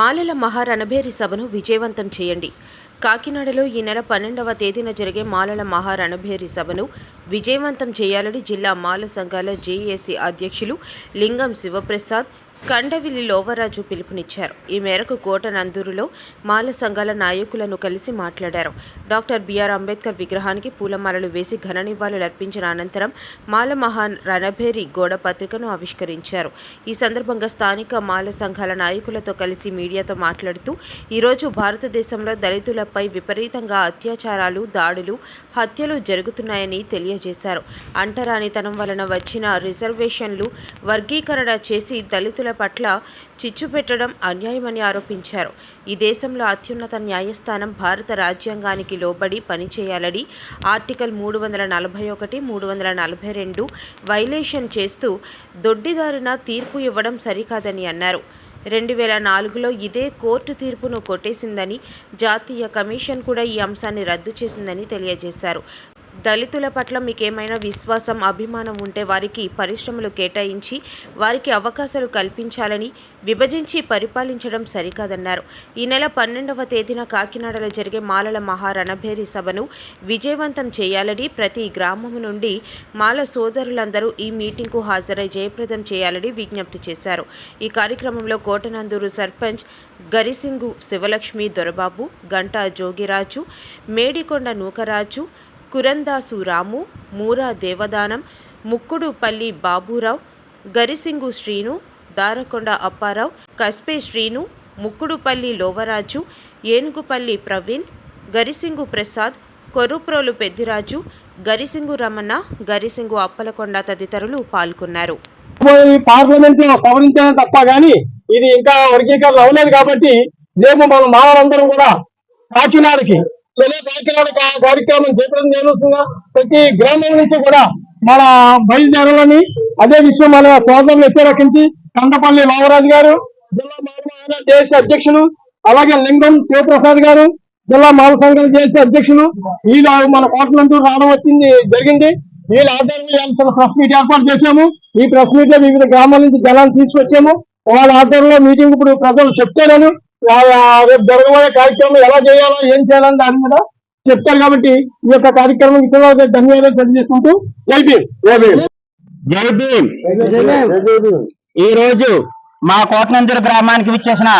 మాలల మహారణభేరి సభను విజయవంతం చేయండి. కాకినాడలో ఈ నెల 12వ తేదీన జరిగే మాలల మహారణభేరి సభను విజయవంతం చేయాలని జిల్లా మాల సంఘాల జేఏసీ అధ్యక్షులు లింగం శివప్రసాద్, కండవిల్లి లోవరాజు పిలుపునిచ్చారు. ఈ మేరకు కోటనందూరులో మాల సంఘాల నాయకులను కలిసి మాట్లాడారు. డాక్టర్ బిఆర్ అంబేద్కర్ విగ్రహానికి పూలమాలలు వేసి ఘన నివాళులర్పించిన అనంతరం మాల మహా రణభేరి గోడ పత్రికను ఆవిష్కరించారు. ఈ సందర్భంగా స్థానిక మాల సంఘాల నాయకులతో కలిసి మీడియాతో మాట్లాడుతూ ఈరోజు భారతదేశంలో దళితులపై విపరీతంగా అత్యాచారాలు, దాడులు, హత్యలు జరుగుతున్నాయని తెలియజేశారు. అంటరానితనం వలన వచ్చిన రిజర్వేషన్లు వర్గీకరణ చేసి దళితుల పట్ల చిచ్చు పెట్టడం అన్యాయమని ఆరోపించారు. ఈ దేశంలో అత్యున్నత న్యాయస్థానం భారత రాజ్యాంగానికి లోబడి పనిచేయాలని ఆర్టికల్ 341, 342 వైలేషన్ చేస్తూ దొడ్డిదారిన తీర్పు ఇవ్వడం సరికాదని అన్నారు. 2004లో ఇదే కోర్టు తీర్పును కొట్టేసిందని, జాతీయ కమిషన్ కూడా ఈ అంశాన్ని రద్దు చేసిందని తెలియజేశారు. దళితుల పట్ల మీకేమైనా విశ్వాసం, అభిమానం ఉంటే వారికి పరిశ్రమలు కేటాయించి వారికి అవకాశాలు కల్పించాలని, విభజించి పరిపాలించడం సరికాదన్నారు. ఈ నెల 12వ తేదీన కాకినాడలో జరిగే మాలల మహారణభేరి సభను విజయవంతం చేయాలని, ప్రతి గ్రామం నుండి మాల సోదరులందరూ ఈ మీటింగ్కు హాజరై జయప్రదం చేయాలని విజ్ఞప్తి చేశారు. ఈ కార్యక్రమంలో కోటనందూరు సర్పంచ్ గరిసింగు శివలక్ష్మి దొరబాబు, గంటా జోగిరాజు, మేడికొండ నూకరాజు, కురందాసు రాము, మూరా దేవదానం, ముక్కుడుపల్లి బాబురావు, గరిసింగు శ్రీను, దారకొండ అప్పారావు, కస్పే శ్రీను, ముక్కుడుపల్లి లోవరాజు, ఏనుగుపల్లి ప్రవీణ్, గరిసింగు ప్రసాద్, కొర్రుప్రోలు పెద్దిరాజు, గరిసింగు రమణ, గరిసింగు అప్పలకొండ తదితరులు పాల్గొన్నారు. పార్లమెంట్ లో సవరించడం తప్ప గానీ ఇది ఇంకా వర్గీకరణ అవ్వలేదు కాబట్టి రేపు మన మానవులందరం కూడా కాకినాడకి కార్యక్రమం చేపట్టడం జరుగుతుందా, ప్రతి గ్రామం నుంచి కూడా మన బయలుదేరాలని. అదే విషయం మన సోదరులు వ్యతిరేకించి కండపల్లి రామరాజు గారు, జిల్లా మాల జేఏసీ అధ్యక్షులు, అలాగే లింగం శివప్రసాద్ గారు, జిల్లా మాల సంఘాల జేఏసీ అధ్యక్షులు, వీళ్ళు మన కోటనందూరు రావడం జరిగింది. వీళ్ళ ఆధ్వర్యంలో ప్రెస్ మీట్ ఏర్పాటు చేశాము. ఈ ప్రెస్ మీట్ లో వివిధ గ్రామాల నుంచి జనాలు తీసుకొచ్చాము. వాళ్ళ ఆధ్వర్యంలో మీటింగ్ ఇప్పుడు ప్రజలు చెప్తారని, రేపు జరగబోయే కార్యక్రమం ఎలా చేయాలో, ఏం చేయాలని దాని మీద చెప్తారు. కాబట్టి ఈ యొక్క కార్యక్రమం ఇతరులకు ధన్యవాదాలు తెలియజేసుకుంటూ ఈ రోజు మా కోటనందూరు గ్రామానికి విచ్చేసిన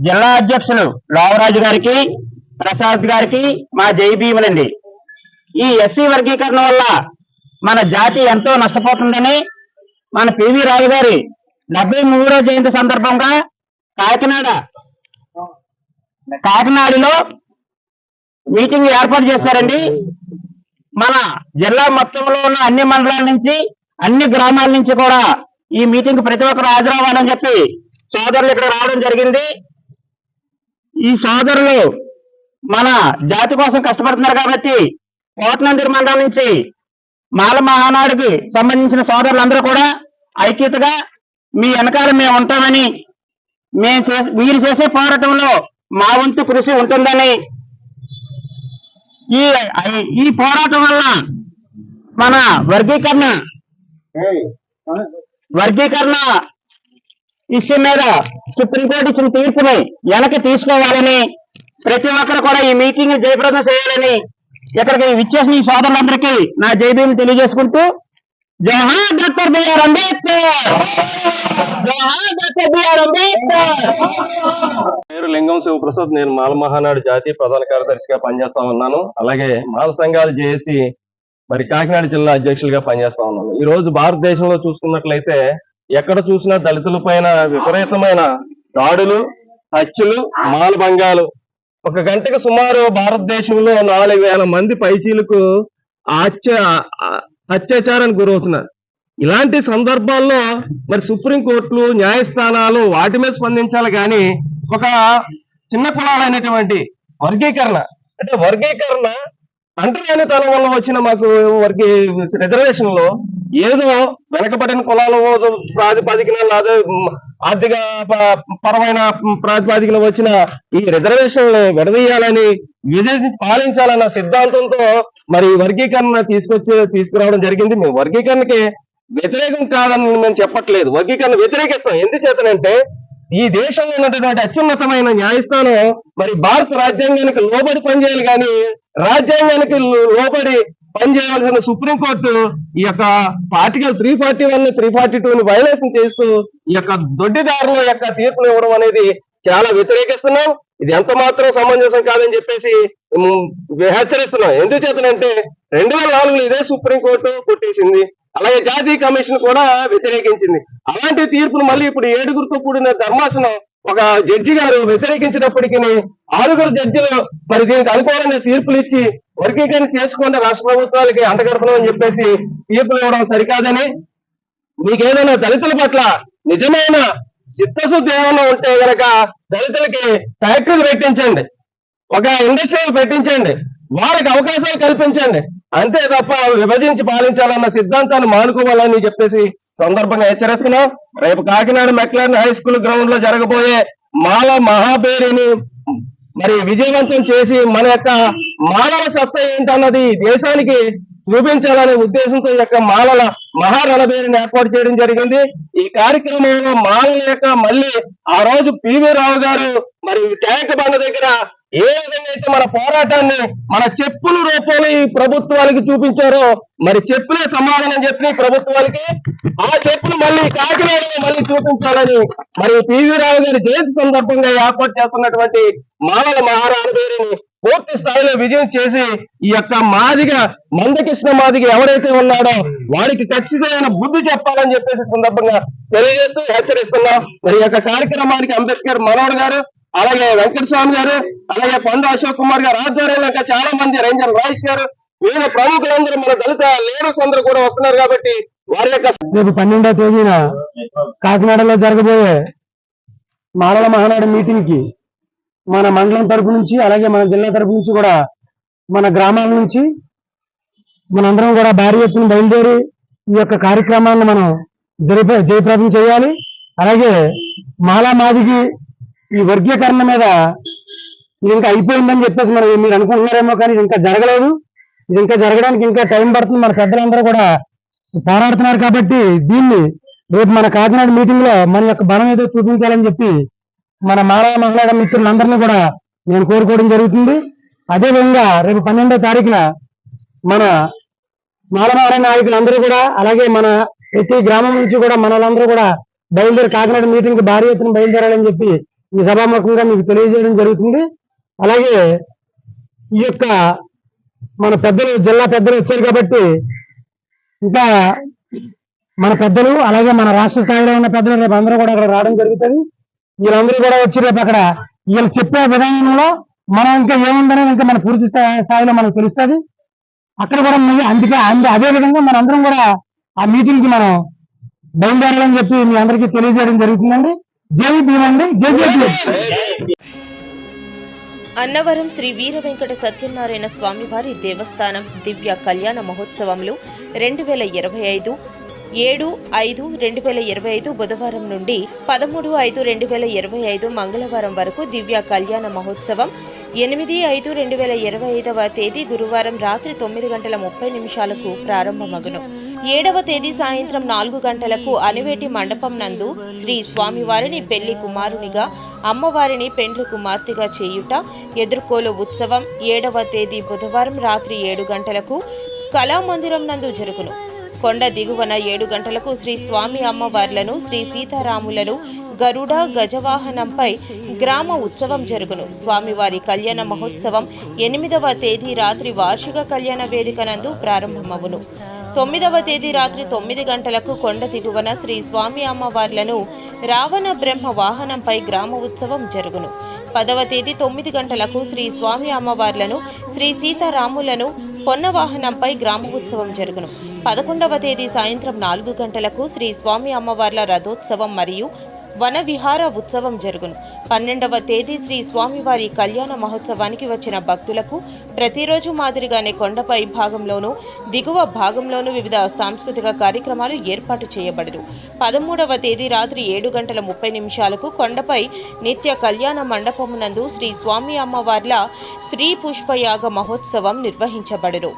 జిల్లా అధ్యక్షులు లోవరాజు గారికి, ప్రసాద్ గారికి మా జై భీములండి. ఈ ఎస్సీ వర్గీకరణ వల్ల మన జాతి ఎంతో నష్టపోతుందని మన పివి రావు గారి 73వ జయంతి సందర్భంగా కాకినాడలో మీటింగ్ ఏర్పాటు చేశారండి. మన జిల్లా మొత్తంలో ఉన్న అన్ని మండలాల నుంచి, అన్ని గ్రామాల నుంచి కూడా ఈ మీటింగ్ ప్రతి ఒక్కరు హాజరవ్వాలని చెప్పి సోదరులు ఇక్కడ రావడం జరిగింది. ఈ సోదరులు మన జాతి కోసం కష్టపడుతున్నారు కాబట్టి కోటనందూరు మండలం నుంచి మాల మహానాడుకి సంబంధించిన సోదరులందరూ కూడా ఐక్యతగా మీ వెనకాల మేము ఉంటామని, మీరు చేసే పోరాటంలో మా వంతు కృషి ఉంటుందని, ఈ పోరాటం వల్ల మన వర్గీకరణ విషయం మీద సుప్రీంకోర్టు ఇచ్చిన తీర్పుని వెనక్కి తీసుకోవాలని, ప్రతి ఒక్కరు కూడా ఈ మీటింగ్ జయప్రదం చేయాలని ఇక్కడికి విచ్చేసిన ఈ సోదరులందరికీ నా జైబీని తెలియజేసుకుంటూ, జోహార్ డాక్టర్ బిఆర్ అంబేద్కర్, జోహార్ డాక్టర్ బిఆర్ అంబేద్కర్. పేరు లింగం శివప్రసాద్. నేను మాల మహానాడు జాతీయ ప్రధాన కార్యదర్శిగా పనిచేస్తా ఉన్నాను. అలాగే మాల సంఘాలు జేఏసీ మరి కాకినాడ జిల్లా అధ్యక్షులుగా పనిచేస్తా ఉన్నాను. ఈ రోజు భారతదేశంలో చూసుకున్నట్లయితే ఎక్కడ చూసినా దళితుల పైన విపరీతమైన దాడులు, హత్యలు, మానభంగాలు. ఒక గంటకు సుమారు భారతదేశంలో 4000 మంది పైచీలకు అత్యాచారానికి గురవుతున్నారు. ఇలాంటి సందర్భాల్లో మరి సుప్రీంకోర్టులు, న్యాయస్థానాలు వాటి మీద స్పందించాలి కానీ ఒక చిన్న కులాలైనటువంటి వర్గీకరణ అంటరానితనం వల్ల వచ్చిన మాకు రిజర్వేషన్ లో ఏదో వెనకబడిన కులాల ప్రాతిపదికన, లేదా ఆర్థిక పరమైన ప్రాతిపదికన వచ్చిన ఈ రిజర్వేషన్ విడదీయాలని, విభజించి పాలించాలన్న సిద్ధాంతంతో మరి వర్గీకరణ తీసుకురావడం జరిగింది. మేము వర్గీకరణకి వ్యతిరేకం కాదని మేము చెప్పట్లేదు, వర్గీకరణ వ్యతిరేకిస్తాం. ఎందుచేతనంటే ఈ దేశంలో ఉన్నటువంటి అత్యున్నతమైన న్యాయస్థానం మరి భారత రాజ్యాంగానికి లోబడి పనిచేయాలి కానీ రాజ్యాంగానికి లోబడి పనిచేయవలసిన సుప్రీంకోర్టు ఈ యొక్క ఆర్టికల్ 341, 342 వైలేషన్ చేస్తూ ఈ యొక్క దొడ్డిదారుల యొక్క తీర్పులు ఇవ్వడం అనేది చాలా వ్యతిరేకిస్తున్నాం. ఇది ఎంత మాత్రం సమంజసం కాదని చెప్పేసి హెచ్చరిస్తున్నాం. ఎందుచేతనంటే 2004లో ఇదే సుప్రీంకోర్టు కొట్టేసింది. అలాగే జాతీయ కమిషన్ కూడా వ్యతిరేకించింది. అలాంటి తీర్పును మళ్ళీ ఇప్పుడు 7గురితో కూడిన ధర్మాసనం ఒక జడ్జి గారు వ్యతిరేకించినప్పటికీ 6 జడ్జిలు మరి దీనికి అనుకూలంగా తీర్పులు ఇచ్చి వర్గీకరణ చేసుకుంటే రాష్ట్ర ప్రభుత్వాలకి అంటగడపడం చెప్పేసి తీర్పులు ఇవ్వడం సరికాదని, మీకు ఏదైనా దళితుల పట్ల నిజమైన చిత్తశుద్ధి ఏమైనా ఉంటే గనక దళితులకి ఫ్యాక్టరీలు పెట్టించండి, ఒక ఇండస్ట్రీలు పెట్టించండి, వాళ్ళకి అవకాశాలు కల్పించండి, అంతే తప్ప విభజించి పాలించాలన్న సిద్ధాంతాన్ని మానుకోవాలని చెప్పేసి సందర్భంగా హెచ్చరిస్తున్నాం. రేపు Kakinada McLaren high school ground లో జరగబోయే మాల మహాబేరిని మరి విజయవంతం చేసి మన యొక్క మానవ సత్తా ఏంటన్నది దేశానికి చూపించాలనే ఉద్దేశంతో ఈ యొక్క మాలల మహారణబేరిని ఏర్పాటు చేయడం జరిగింది. ఈ కార్యక్రమంలో మాలల యొక్క మళ్ళీ ఆ రోజు పివి రావు గారు మరి ట్యాంక్ బండ దగ్గర ఏ విధంగా అయితే మన పోరాటాన్ని మన చెప్పుల రూపంలో ఈ ప్రభుత్వాలకి చూపించారో మరి చెప్పులే సమాధానం చెప్పి ప్రభుత్వాలకి ఆ చెప్పులు మళ్ళీ కాకినాడలో మళ్ళీ చూపించాలని మరి పివి రావు గారి జయంతి సందర్భంగా ఏర్పాటు చేస్తున్నటువంటి మాలల మహారాణబేరిని పూర్తి స్థాయిలో విజయం చేసి ఈ యొక్క మందకృష్ణ మాదిగ ఎవరైతే ఉన్నాడో వారికి ఖచ్చితమైన బుద్ధి చెప్పాలని చెప్పేసి సందర్భంగా తెలియజేస్తూ హెచ్చరిస్తున్నాం. మరి ఈ యొక్క కార్యక్రమానికి అంబేద్కర్ మనోహర్ గారు, అలాగే వెంకటస్వామి గారు, అలాగే పండు అశోక్ కుమార్ గారు ఆధ్వర్యంలో ఇంకా చాలా మంది రేంజర్ రాజేష్ గారు, వివిధ ప్రముఖులందరూ మన దళిత లీడర్స్ అందరూ కూడా వస్తున్నారు. కాబట్టి వారి యొక్క రేపు 12వ తేదీన కాకినాడలో జరగబోయే మాలల మహానాడు మీటింగ్ కి మన మండలం తరపు నుంచి అలాగే మన జిల్లా తరపు నుంచి కూడా మన గ్రామాల నుంచి మనందరం కూడా భారీ ఎత్తున బయలుదేరి ఈ యొక్క కార్యక్రమాన్ని మనం జయప్రదం చేయాలి. అలాగే మాలా మాదిగి ఈ వర్గీకరణ మీద ఇది ఇంకా అయిపోయిందని చెప్పేసి మీరు అనుకుంటున్నారేమో, కానీ ఇది ఇంకా జరగలేదు. ఇది ఇంకా జరగడానికి ఇంకా టైం పడుతుంది. మన పెద్దలందరూ కూడా పోరాడుతున్నారు. కాబట్టి దీన్ని రేపు మన కాకినాడ మీటింగ్ లో మన యొక్క బలం ఏదో చూపించాలని చెప్పి మన మాలా మహిళా మిత్రులందరినీ కూడా నేను కోరుకోవడం జరుగుతుంది. అదేవిధంగా రేపు 12వ తారీఖున మన మాలమార నాయకులందరూ కూడా అలాగే మన ప్రతి గ్రామం నుంచి కూడా మనలందరూ కూడా బయలుదేరి కాకినాడ మీటింగ్ కి భారీ ఎత్తున బయలుదేరాలని చెప్పి ఈ సభాముఖంగా మీకు తెలియజేయడం జరుగుతుంది. అలాగే ఈ యొక్క మన పెద్దలు జిల్లా పెద్దలు వచ్చారు కాబట్టి ఇంకా మన పెద్దలు అలాగే మన రాష్ట్ర స్థాయిలో ఉన్న పెద్దలు రేపు అందరూ కూడా అక్కడ రావడం జరుగుతుంది. వీళ్ళందరూ కూడా వచ్చి రేపు అక్కడ వీళ్ళు చెప్పే విధానంలో మనం ఇంకా ఏముందనేది ఇంకా మన పూర్తి స్థాయిలో మనకు తెలుస్తుంది. అక్కడ కూడా అందుకే అదే విధంగా మన అందరం కూడా ఆ మీటింగ్ కి మనం బయలుదేరాలని చెప్పి మీ అందరికీ తెలియజేయడం జరుగుతుందండి. జై భీమ్ అండి, జై జై భీమ్. అన్నవరం శ్రీ వీర వెంకట సత్యనారాయణ స్వామివారి దేవస్థానం దివ్య కళ్యాణ మహోత్సవంలో 2025 7/5/2025 బుధవారం నుండి 13/5/2025 మంగళవారం వరకు దివ్య కళ్యాణ మహోత్సవం, 8/5/2025 తేదీ గురువారం రాత్రి 9:30 ప్రారంభమగును. 7వ తేదీ సాయంత్రం 4 గంటలకు అనివేటి మండపం నందు శ్రీ స్వామివారిని పెళ్లి కుమారునిగా, అమ్మవారిని పెండ్లి కుమార్తెగా చేయుట ఎదుర్కోలు ఉత్సవం 7వ తేదీ బుధవారం రాత్రి 7 గంటలకు కళామందిరం నందు జరుగును. కొండ దిగువన 7 గంటలకు శ్రీ స్వామి అమ్మవార్లను, శ్రీ సీతారాములను గరుడ గజవాహనంపై గ్రామ ఉత్సవం జరుగును. స్వామివారి కళ్యాణ మహోత్సవం 8వ తేదీ రాత్రి వార్షిక కళ్యాణ వేదిక నందు ప్రారంభమవును. 9వ తేదీ రాత్రి 9 గంటలకు కొండ దిగువన శ్రీ స్వామి అమ్మవార్లను రావణ బ్రహ్మ వాహనంపై గ్రామ ఉత్సవం జరుగును. 10వ తేదీ 9 గంటలకు శ్రీ స్వామి అమ్మవార్లను, శ్రీ సీతారాములను పొన్న వాహనంపై గ్రామ ఉత్సవం జరుగును. 11వ తేదీ సాయంత్రం 4 గంటలకు శ్రీ స్వామి అమ్మవార్ల రథోత్సవం మరియు వన విహార ఉత్సవం జరుగును. 12వ తేదీ శ్రీ స్వామివారి కళ్యాణ మహోత్సవానికి వచ్చిన భక్తులకు ప్రతిరోజు మాదిరిగానే కొండపై భాగంలోనూ దిగువ భాగంలోనూ వివిధ సాంస్కృతిక కార్యక్రమాలు ఏర్పాటు చేయబడదు. 13వ తేదీ రాత్రి 7:30 కొండపై నిత్య కళ్యాణ మండపమునందు శ్రీ స్వామి అమ్మవార్ల శ్రీ పుష్పయాగ మహోత్సవం నిర్వహించబడును.